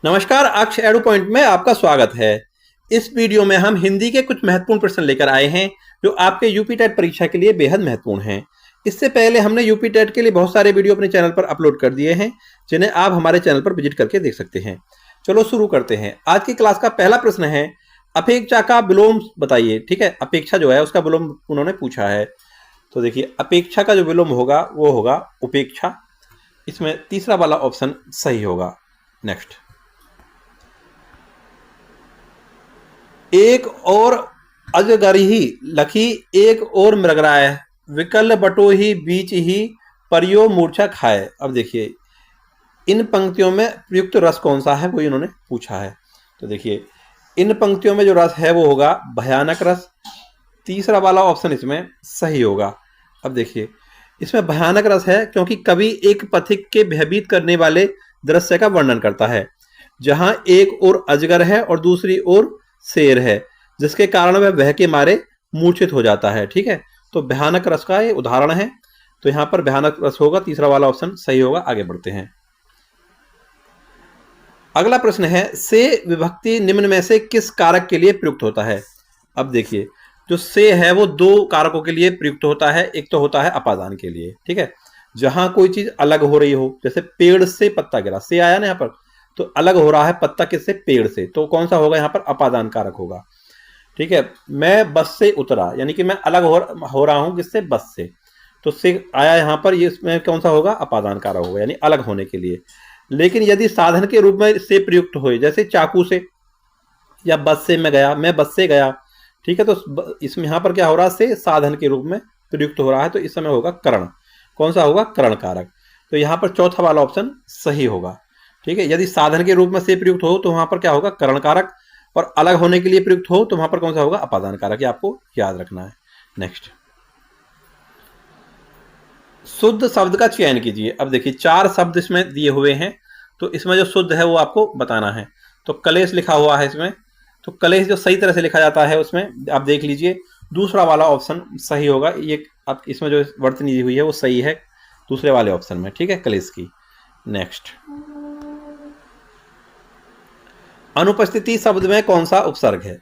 नमस्कार, अक्ष edu point में आपका स्वागत है। इस वीडियो में हम हिंदी के कुछ महत्वपूर्ण प्रश्न लेकर आए हैं जो आपके यूपी टेट परीक्षा के लिए बेहद महत्वपूर्ण हैं। इससे पहले हमने यूपी टेट के लिए बहुत सारे वीडियो अपने चैनल पर अपलोड कर दिए हैं जिन्हें आप हमारे चैनल पर विजिट करके देख सकते हैं। चलो शुरू करते हैं। आज की क्लास का पहला प्रश्न है, अपेक्षा का विलोम बताइए। ठीक है, अपेक्षा जो है उसका विलोम उन्होंने पूछा है। तो देखिए, अपेक्षा का जो विलोम होगा वो होगा उपेक्षा। इसमें तीसरा वाला ऑप्शन सही होगा। नेक्स्ट, एक और अजगर ही लखी एक और मृगराय, विकल बटो ही बीच ही परियो मूर्छा खाए। अब देखिए, इन पंक्तियों में प्रयुक्त रस कौन सा है वो इन्होंने पूछा है। तो देखिए, इन पंक्तियों में जो रस है वो होगा भयानक रस। तीसरा वाला ऑप्शन इसमें सही होगा। अब देखिए, इसमें भयानक रस है क्योंकि कवि एक पथिक के भयभीत करने वाले दृश्य का वर्णन करता है जहां एक ओर अजगर है और दूसरी ओर शेर है, जिसके कारण वह भय के मारे मूर्छित हो जाता है। ठीक है, तो भयानक रस का ये उदाहरण है। तो यहां पर भयानक रस होगा, तीसरा वाला ऑप्शन सही होगा। आगे बढ़ते हैं। अगला प्रश्न है, से विभक्ति निम्न में से किस कारक के लिए प्रयुक्त होता है। अब देखिए, जो से है वो दो कारकों के लिए प्रयुक्त होता है। एक तो होता है अपादान के लिए। ठीक है, जहां कोई चीज अलग हो रही हो, जैसे पेड़ से पत्ता गिरा, से आया ना यहाँ पर, तो अलग हो रहा है पत्ता किससे, पेड़ से, तो कौन सा होगा यहाँ पर, अपादान कारक होगा। ठीक है, मैं बस से उतरा, यानी कि मैं अलग हो रहा हूं किससे, बस से, तो से आया यहाँ पर, ये इसमें कौन सा होगा, अपादान कारक होगा, यानी अलग होने के लिए। लेकिन यदि साधन के रूप में से प्रयुक्त हो, जैसे चाकू से या बस से मैं बस से गया, ठीक है, तो इसमें यहाँ पर क्या हो रहा है, से साधन के रूप में प्रयुक्त हो रहा है, तो इस समय होगा करण। कौन सा होगा, करण कारक। तो यहाँ पर चौथा वाला ऑप्शन सही होगा। ठीक है, यदि साधन के रूप में से प्रयुक्त हो तो वहां पर क्या होगा, करण कारक, और अलग होने के लिए प्रयुक्त हो तो वहां पर कौन सा होगा, अपादान कारक। ये आपको याद रखना है। नेक्स्ट, शुद्ध शब्द का चयन कीजिए। अब देखिए, चार शब्द इसमें दिए हुए हैं, तो इसमें जो शुद्ध है वो आपको बताना है। तो कलेश लिखा हुआ है इसमें, तो कलेश जो सही तरह से लिखा जाता है उसमें आप देख लीजिए, दूसरा वाला ऑप्शन सही होगा। ये आप इसमें जो वर्तनी दी हुई है वो सही है दूसरे वाले ऑप्शन में। ठीक है, कलेश की। नेक्स्ट, अनुपस्थिति शब्द में कौन सा उपसर्ग है।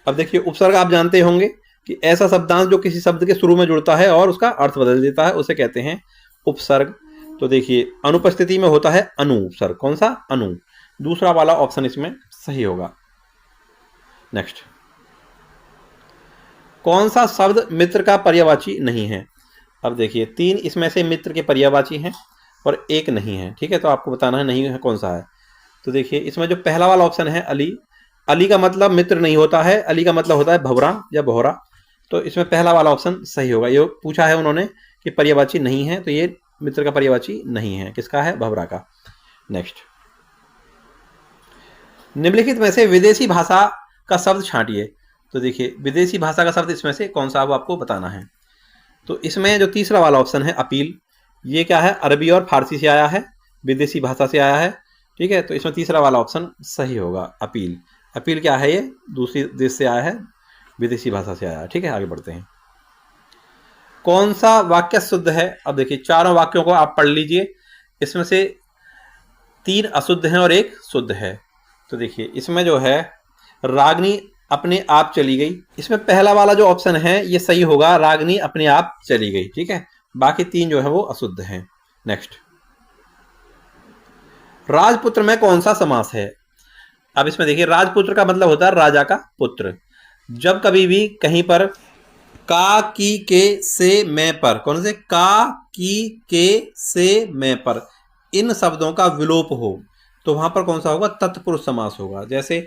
अब देखिए, उपसर्ग आप जानते होंगे कि ऐसा शब्दांश जो किसी शब्द के शुरू में जुड़ता है और उसका अर्थ बदल देता है, उसे कहते हैं उपसर्ग। तो देखिए, अनुपस्थिति में होता है अनु उपसर्ग। कौन सा, अनु। दूसरा वाला ऑप्शन इसमें सही होगा। नेक्स्ट, कौन सा शब्द मित्र का पर्यायवाची नहीं है। अब देखिए, तीन इसमें से मित्र के पर्यायवाची हैं और एक नहीं है। ठीक है, तो आपको बताना है नहीं है कौन सा है। तो देखिए, इसमें जो पहला वाला ऑप्शन है अली, अली का मतलब मित्र नहीं होता है, अली का मतलब होता है भवरा या बोहरा। तो इसमें पहला वाला ऑप्शन सही होगा। ये पूछा है उन्होंने कि पर्यायवाची नहीं है, तो ये मित्र का पर्यायवाची नहीं है। किसका है, भवरा का। नेक्स्ट, निम्नलिखित में से विदेशी भाषा का शब्द छांटिए। तो देखिए, विदेशी भाषा का शब्द इसमें से कौन सा वो आपको बताना है। तो इसमें जो तीसरा वाला ऑप्शन है अपील, ये क्या है, अरबी और फारसी से आया है, विदेशी भाषा से आया है। ठीक है, तो इसमें तीसरा वाला ऑप्शन सही होगा, अपील। अपील क्या है, ये दूसरी देश से आया है, विदेशी भाषा से आया है। ठीक है, आगे बढ़ते हैं। कौन सा वाक्य शुद्ध है। अब देखिए, चारों वाक्यों को आप पढ़ लीजिए, इसमें से तीन अशुद्ध हैं और एक शुद्ध है। तो देखिए, इसमें जो है रागनी अपने आप चली गई, इसमें पहला वाला जो ऑप्शन है ये सही होगा, रागनी अपने आप चली गई। ठीक है, बाकी तीन जो है वो अशुद्ध हैं। नेक्स्ट, राजपुत्र में कौन सा समास है। अब इसमें देखिए, राजपुत्र का मतलब होता है राजा का पुत्र। जब कभी भी कहीं पर का, की, के, से, मैं पर, कौन से, का, की, के, से, मैं पर, इन शब्दों का विलोप हो तो वहां पर कौन सा होगा, तत्पुरुष समास होगा। जैसे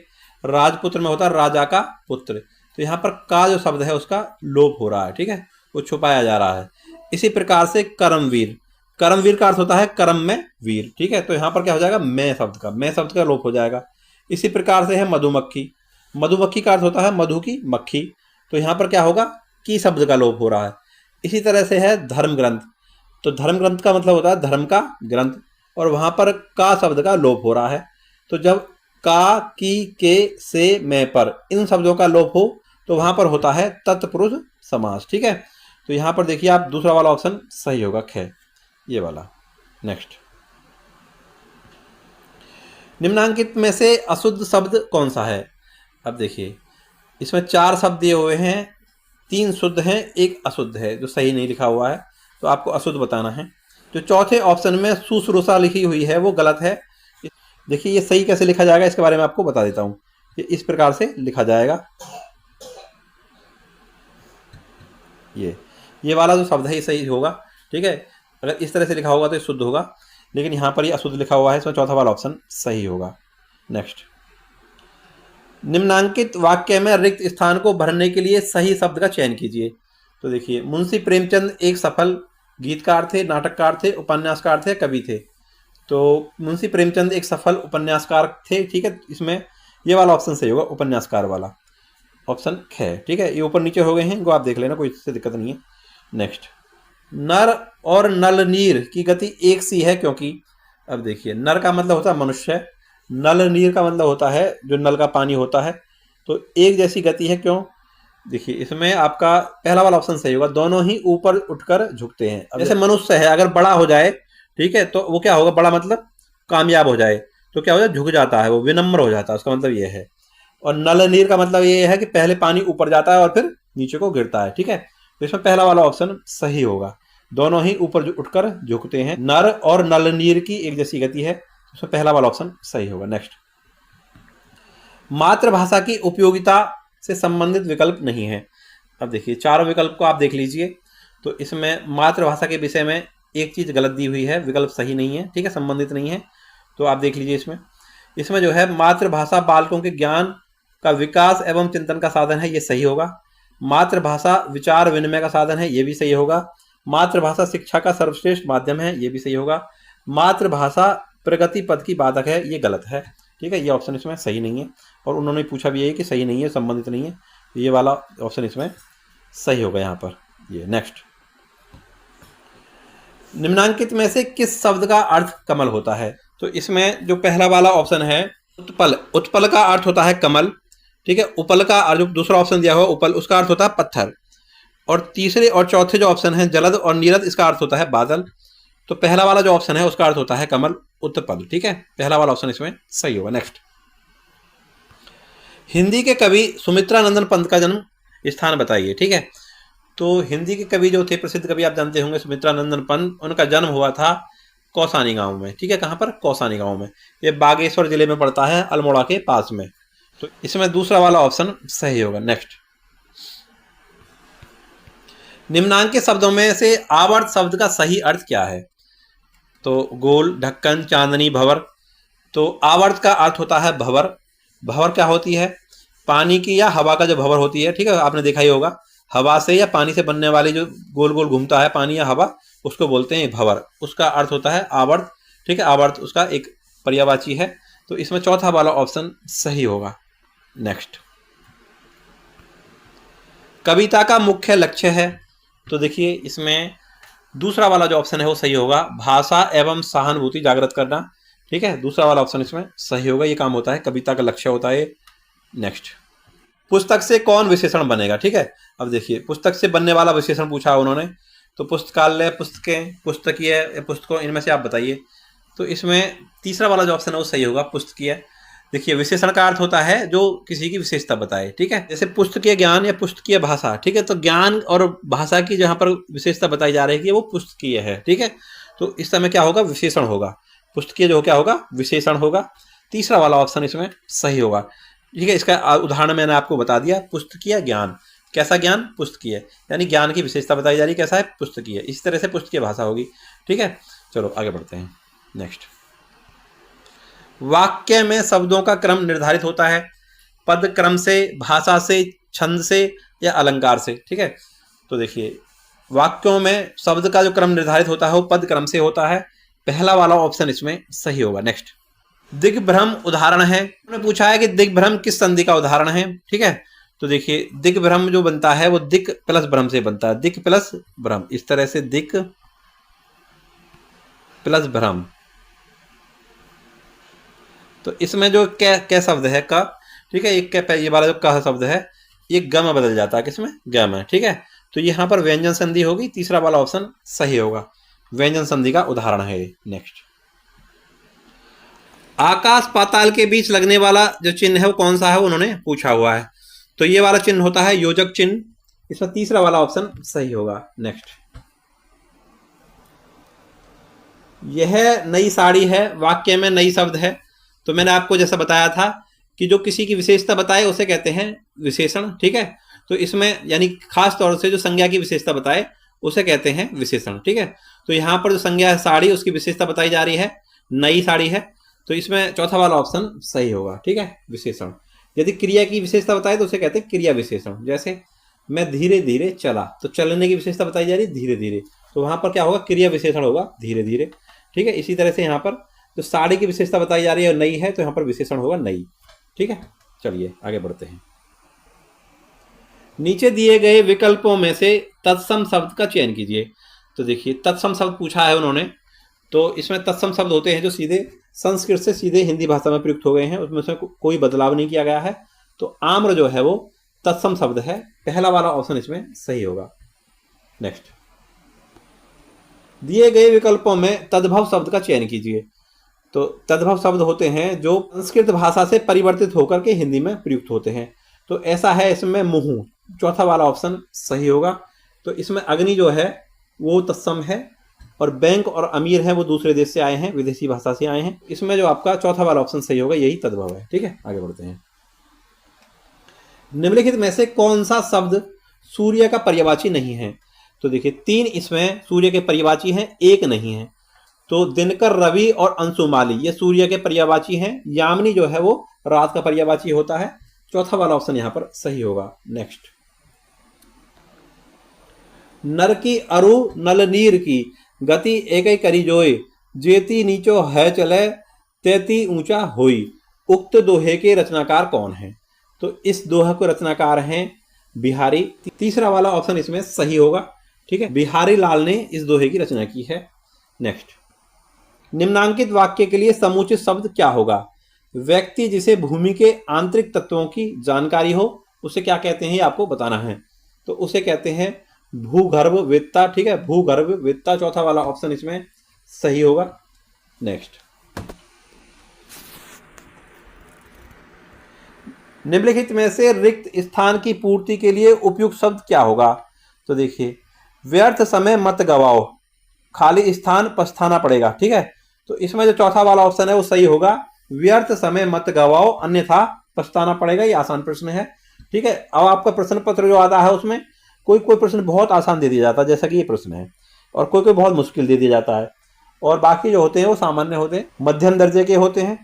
राजपुत्र में होता है राजा का पुत्र, तो यहाँ पर का जो शब्द है उसका लोप हो रहा है। ठीक है, वो छुपाया जा रहा है। इसी प्रकार से कर्मवीर, कर्मवीर का अर्थ होता है कर्म में वीर। ठीक है, तो यहाँ पर क्या हो जाएगा, मैं शब्द का लोप हो जाएगा। इसी प्रकार से है मधुमक्खी, मधुमक्खी का अर्थ होता है मधु की मक्खी, तो यहाँ पर क्या होगा, की शब्द का लोप हो रहा है। इसी तरह से है धर्म ग्रंथ, तो धर्म ग्रंथ का मतलब होता है धर्म का ग्रंथ, और वहां पर का शब्द का लोप हो रहा है। तो जब का, की, के, से, मैं पर, इन शब्दों का लोप हो तो वहां पर होता है तत्पुरुष समास। ठीक है, तो यहां पर देखिए आप, दूसरा वाला ऑप्शन सही होगा, ख, ये वाला। नेक्स्ट, निम्नांकित में से अशुद्ध शब्द कौन सा है? अब देखिए इसमें 4 शब्द दिए हुए हैं, 3 शुद्ध हैं, 1 अशुद्ध है जो सही नहीं लिखा हुआ है, तो आपको अशुद्ध बताना है। जो चौथे ऑप्शन में शुश्रूषा लिखी हुई है वो गलत है। देखिए ये सही कैसे लिखा जाएगा इसके बारे में आपको बता देता हूँ। ये इस प्रकार से लिखा जाएगा, ये वाला जो शब्द है ये सही होगा, ठीक है। अगर इस तरह से लिखा होगा तो ये शुद्ध होगा, लेकिन यहाँ पर ये अशुद्ध लिखा हुआ है, इसमें चौथा वाला ऑप्शन सही होगा। नेक्स्ट, निम्नांकित वाक्य में रिक्त स्थान को भरने के लिए सही शब्द का चयन कीजिए। तो देखिए मुंशी प्रेमचंद एक सफल गीतकार थे, नाटककार थे, उपन्यासकार थे, कवि थे। तो मुंशी प्रेमचंद एक सफल उपन्यासकार थे, ठीक है। इसमें ये वाला ऑप्शन सही होगा, उपन्यासकार वाला ऑप्शन है, ठीक है। ये ऊपर नीचे हो गए हैं, इनको आप देख लेना, कोई इससे दिक्कत नहीं है। नेक्स्ट, नर और नल नीर की गति एक सी है क्योंकि। अब देखिए नर का मतलब होता है मनुष्य, नल नीर का मतलब होता है जो नल का पानी होता है, तो एक जैसी गति है क्यों। देखिए इसमें आपका पहला वाला ऑप्शन सही होगा, दोनों ही ऊपर उठकर झुकते हैं। अब जैसे मनुष्य है, अगर बड़ा हो जाए, ठीक है, तो वो क्या होगा, बड़ा मतलब कामयाब हो जाए, तो क्या हो जाए, झुक जाता है, वो विनम्र हो जाता है, उसका मतलब ये है। और नल नीर का मतलब ये है कि पहले पानी ऊपर जाता है और फिर नीचे को गिरता है, ठीक है। तो इसमें पहला वाला ऑप्शन सही होगा, दोनों ही ऊपर उठकर झुकते हैं। नर और नल नीर की एक जैसी गति है, इसमें पहला वाला ऑप्शन सही होगा। नेक्स्ट, मातृभाषा की उपयोगिता से संबंधित विकल्प नहीं है। अब देखिए चारों विकल्प को आप देख लीजिए, तो इसमें मातृभाषा के विषय में एक चीज गलत दी हुई है, विकल्प सही नहीं है, ठीक है, संबंधित नहीं है। तो आप देख लीजिए इसमें जो है मातृभाषा बालकों के ज्ञान का विकास एवं चिंतन का साधन है, ये सही होगा। मातृभाषा विचार विनिमय का साधन है, ये भी सही होगा। मातृभाषा शिक्षा का सर्वश्रेष्ठ माध्यम है, ये भी सही होगा। मातृभाषा प्रगति पथ की बाधक है, ये गलत है, ठीक है, ये ऑप्शन इसमें सही नहीं है। और उन्होंने पूछा भी है कि सही नहीं है, संबंधित नहीं है, ये वाला ऑप्शन इसमें सही होगा यहाँ पर ये। नेक्स्ट, निम्नांकित में से किस शब्द का अर्थ कमल होता है? तो इसमें जो पहला वाला ऑप्शन है उत्पल, उत्पल का अर्थ होता है कमल, ठीक है। उपल का जो दूसरा ऑप्शन दिया हुआ उपल, उसका अर्थ होता है पत्थर। और तीसरे और चौथे जो ऑप्शन है जलद और नीरद, इसका अर्थ होता है बादल। तो पहला वाला जो ऑप्शन है उसका अर्थ होता है कमल, उत्पल, ठीक है, पहला वाला ऑप्शन इसमें सही होगा। नेक्स्ट, हिंदी के कवि सुमित्रानंदन पंत का जन्म स्थान बताइए, ठीक है। तो हिंदी के कवि जो थे, प्रसिद्ध कवि आप जानते होंगे सुमित्रानंदन पंत, उनका जन्म हुआ था कौसानी गांव में, ठीक है। कहाँ पर? कौसानी गांव में, ये बागेश्वर जिले में पड़ता है, अल्मोड़ा के पास में। तो इसमें दूसरा वाला ऑप्शन सही होगा। नेक्स्ट, निम्नांकित शब्दों में से आवर्त शब्द का सही अर्थ क्या है? तो गोल, ढक्कन, चांदनी, भंवर। तो आवर्त का अर्थ होता है भंवर। भंवर क्या होती है? पानी की या हवा का जो भंवर होती है, ठीक है, आपने देखा ही होगा, हवा से या पानी से बनने वाली जो गोल गोल घूमता है पानी या हवा, उसको बोलते हैं भंवर, उसका अर्थ होता है आवर्त, ठीक है। आवर्त उसका एक पर्यायवाची है, तो इसमें चौथा वाला ऑप्शन सही होगा। नेक्स्ट, कविता का मुख्य लक्ष्य है। तो देखिए इसमें दूसरा वाला जो ऑप्शन है वो सही होगा, भाषा एवं सहानुभूति जागृत करना, ठीक है, दूसरा वाला ऑप्शन इसमें सही होगा, ये काम होता है, कविता का लक्ष्य होता है। नेक्स्ट, पुस्तक से कौन विशेषण बनेगा, ठीक है। अब देखिए पुस्तक से बनने वाला विशेषण पूछा उन्होंने, तो पुस्तकालय, पुस्तकें, पुस्तकीय, पुस्तकों, इनमें से आप बताइए। तो इसमें तीसरा वाला जो ऑप्शन है वो सही होगा, पुस्तकीय। देखिए विशेषण का अर्थ होता है जो किसी की विशेषता बताए, ठीक है, जैसे पुस्तकीय ज्ञान या पुस्तकीय भाषा, ठीक है। तो ज्ञान और भाषा की जहाँ पर विशेषता बताई जा रही है कि वो पुस्तकीय है, ठीक है। तो इस समय क्या होगा, विशेषण होगा, पुस्तकीय जो क्या होगा, विशेषण होगा। तीसरा वाला ऑप्शन इसमें सही होगा, ठीक है। इसका उदाहरण मैंने आपको बता दिया, पुस्तकीय ज्ञान, कैसा ज्ञान? पुस्तकीय, यानी ज्ञान की विशेषता बताई जा रही, कैसा है? पुस्तकीय। इस तरह से पुस्तकीय भाषा होगी, ठीक है। चलो आगे बढ़ते हैं। नेक्स्ट, वाक्य में शब्दों का क्रम निर्धारित होता है पद क्रम से, भाषा से, छंद से या अलंकार से, ठीक है। तो देखिए वाक्यों में शब्द का जो क्रम निर्धारित होता है वो पद क्रम से होता है, पहला वाला ऑप्शन इसमें सही होगा। नेक्स्ट, दिग्भ्रम उदाहरण है, उन्होंने पूछा है कि दिग्भ्रम किस संधि का उदाहरण है, ठीक है। तो देखिए दिग्भ्रम जो बनता है वो दिक प्लस भ्रम से बनता है, दिक प्लस भ्रम, इस तरह से दिक प्लस भ्रम। तो इसमें जो कै शब्द है का, ठीक है, ये वाला जो का शब्द है ये ग में बदल जाता है, किसमें? ग में, ठीक है। तो यहाँ पर व्यंजन संधि होगी, तीसरा वाला ऑप्शन सही होगा, व्यंजन संधि का उदाहरण है ये। नेक्स्ट, आकाश पाताल के बीच लगने वाला जो चिन्ह है वो कौन सा है, उन्होंने पूछा हुआ है। तो ये वाला चिन्ह होता है योजक चिन्ह। इसमें तीसरा वाला ऑप्शन सही होगा। नेक्स्ट, यह नई साड़ी है, वाक्य में नई शब्द है। तो मैंने आपको जैसा बताया था कि जो किसी की विशेषता बताए उसे कहते हैं विशेषण, ठीक है। तो इसमें यानी खास तौर से जो संज्ञा की विशेषता बताए उसे कहते हैं विशेषण, ठीक है। तो यहाँ पर जो संज्ञा है साड़ी, उसकी विशेषता बताई जा रही है नई साड़ी है। तो इसमें चौथा वाला ऑप्शन सही होगा, ठीक है, विशेषण। यदि क्रिया की विशेषता बताए तो उसे कहते हैं क्रिया विशेषण। जैसे मैं धीरे धीरे चला, तो चलने की विशेषता बताई जा रही है धीरे धीरे, तो वहां पर क्या होगा, क्रिया विशेषण होगा धीरे धीरे, ठीक है। इसी तरह से यहाँ पर जो साड़ी की विशेषता बताई जा रही है नई है, तो यहाँ पर विशेषण होगा नई, ठीक है। चलिए आगे बढ़ते हैं। नीचे दिए गए विकल्पों में से तत्सम शब्द का चयन कीजिए। तो देखिए तत्सम शब्द पूछा है उन्होंने, तो इसमें तत्सम शब्द होते हैं जो सीधे संस्कृत से सीधे हिंदी भाषा में प्रयुक्त हो गए हैं, उसमें से कोई बदलाव नहीं किया गया है। तो आम्र जो है वो तत्सम शब्द है, पहला वाला ऑप्शन इसमें सही होगा। नेक्स्ट, दिए गए विकल्पों में तद्भव शब्द का चयन कीजिए। तो तद्भव शब्द होते हैं जो संस्कृत भाषा से परिवर्तित होकर के हिंदी में प्रयुक्त होते हैं। तो ऐसा है इसमें मुहु, चौथा वाला ऑप्शन सही होगा। तो इसमें अग्नि जो है वो तत्सम है, और बैंक और अमीर है वो दूसरे देश से आए हैं, विदेशी भाषा से आए हैं। इसमें जो आपका चौथा वाला ऑप्शन सही होगा, यही तद्भव है, ठीक है। आगे बढ़ते हैं। निम्नलिखित में से कौन सा शब्द सूर्य का पर्यायवाची नहीं है? तो देखिए 3 इसमें सूर्य के पर्यायवाची हैं, 1 नहीं है। तो दिनकर, रवि और अंशुमाली ये सूर्य के पर्यायवाची हैं। यामिनी जो है वो रात का पर्यायवाची होता है। चौथा वाला ऑप्शन यहां पर सही होगा। नेक्स्ट, नर की अरु नल नीर की गति एक करी जोय, जेती नीचो है चले तेती ऊंचा होई। उक्त दोहे के रचनाकार कौन है? तो इस दोहे को रचनाकार हैं बिहारी। तीसरा वाला ऑप्शन इसमें सही होगा, ठीक है। बिहारी लाल ने इस दोहे की रचना की है। नेक्स्ट, निम्नांकित वाक्य के लिए समुचित शब्द क्या होगा? व्यक्ति जिसे भूमि के आंतरिक तत्वों की जानकारी हो उसे क्या कहते हैं, आपको बताना है। तो उसे कहते हैं भूगर्भवेत्ता, ठीक है, भूगर्भवेत्ता। चौथा वाला ऑप्शन इसमें सही होगा। नेक्स्ट, निम्नलिखित में से रिक्त स्थान की पूर्ति के लिए उपयुक्त शब्द क्या होगा? तो देखिए व्यर्थ समय मत गवाओ, खाली स्थान पछताना पड़ेगा, ठीक है। तो इसमें जो चौथा वाला ऑप्शन है वो सही होगा, व्यर्थ समय मत गवाओ अन्यथा पछताना पड़ेगा। ये आसान प्रश्न है, ठीक है। अब आपका प्रश्न पत्र जो आता है उसमें कोई प्रश्न बहुत आसान दे दिया जाता है, जैसा कि ये प्रश्न है, और कोई बहुत मुश्किल दे दिया जाता है, और बाकी जो होते हैं वो सामान्य होते हैं, मध्यम दर्जे के होते हैं।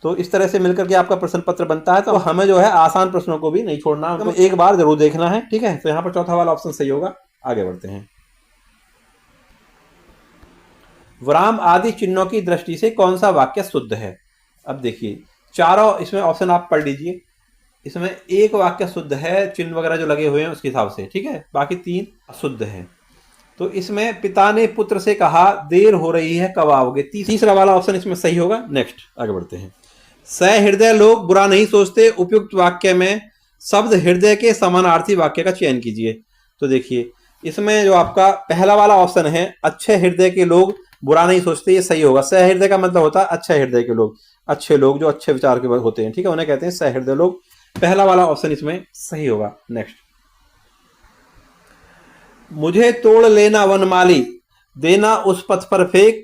तो इस तरह से मिलकर के आपका प्रश्न पत्र बनता है। तो हमें जो है आसान प्रश्नों को भी नहीं छोड़ना, तो एक बार जरूर देखना है, ठीक है। तो यहाँ पर चौथा वाला ऑप्शन सही होगा। आगे बढ़ते हैं। विराम आदि चिन्हों की दृष्टि से कौन सा वाक्य शुद्ध है? अब देखिए चारों इसमें ऑप्शन आप पढ़ लीजिए। इसमें एक वाक्य शुद्ध है, चिन्ह वगैरह जो लगे हुए हैं उसके हिसाब से, ठीक है। बाकी 3 अशुद्ध हैं। तो इसमें पिता ने पुत्र से कहा देर हो रही है कब आओगे, तीसरा वाला ऑप्शन इसमें सही होगा। नेक्स्ट, आगे बढ़ते हैं। सहृदय लोग बुरा नहीं सोचते, उपयुक्त वाक्य में शब्द हृदय के समानार्थी वाक्य का चयन कीजिए। तो देखिए इसमें जो आपका पहला वाला ऑप्शन है अच्छे हृदय के लोग बुरा नहीं सोचते, ये सही होगा। सहृदय का मतलब होता है अच्छे हृदय के लोग, अच्छे लोग जो अच्छे विचार के होते हैं, ठीक है, उन्हें कहते हैं सहृदय लोग। पहला वाला ऑप्शन इसमें सही होगा। नेक्स्ट, मुझे तोड़ लेना वनमाली, देना उस पथ पर फेंक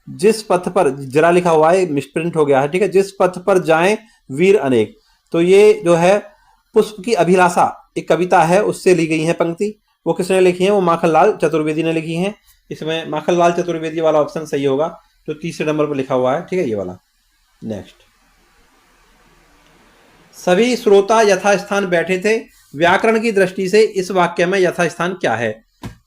जिस पथ पर, जरा लिखा हुआ है मिसप्रिंट हो गया है, ठीक है, जिस पथ पर जाएं वीर अनेक। तो ये जो है पुष्प की अभिलाषा एक कविता है, उससे ली गई है पंक्ति। वो किसने लिखी है? वो माखनलाल चतुर्वेदी ने लिखी है। इसमें माखनलाल चतुर्वेदी वाला ऑप्शन सही होगा, जो तीसरे नंबर पर लिखा हुआ है, ठीक है, ये वाला। नेक्स्ट, सभी श्रोता यथास्थान बैठे थे, व्याकरण की दृष्टि से इस वाक्य में यथास्थान क्या है?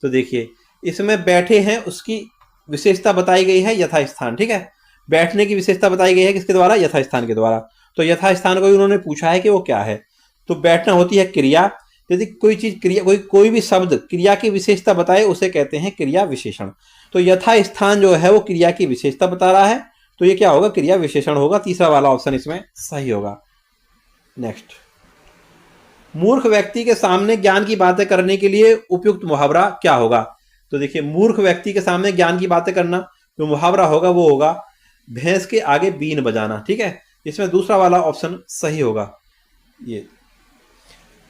तो देखिए इसमें बैठे हैं उसकी विशेषता बताई गई है यथास्थान, ठीक है। बैठने की विशेषता बताई गई है किसके द्वारा? यथास्थान के द्वारा। तो यथास्थान को उन्होंने पूछा है कि वो क्या है। तो बैठना होती है क्रिया। यदि कोई चीज क्रिया, कोई भी शब्द क्रिया की विशेषता बताए उसे कहते हैं क्रिया विशेषण। तो यथास्थान जो है वो क्रिया की विशेषता बता रहा है, तो ये क्या होगा? क्रिया विशेषण होगा। तीसरा वाला ऑप्शन इसमें सही होगा। नेक्स्ट, मूर्ख व्यक्ति के सामने ज्ञान की बातें करने के लिए उपयुक्त मुहावरा क्या होगा? तो देखिए मूर्ख व्यक्ति के सामने ज्ञान की बातें करना जो मुहावरा होगा वो होगा भैंस के आगे बीन बजाना। ठीक है, इसमें दूसरा वाला ऑप्शन सही होगा ये।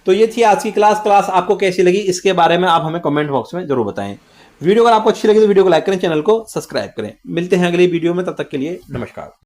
तो ये थी आज की क्लास आपको कैसी लगी इसके बारे में आप हमें कमेंट बॉक्स में जरूर बताएं। वीडियो अगर आपको अच्छी लगी तो वीडियो को लाइक करें, चैनल को सब्सक्राइब करें। मिलते हैं अगली वीडियो में, तब तक के लिए नमस्कार।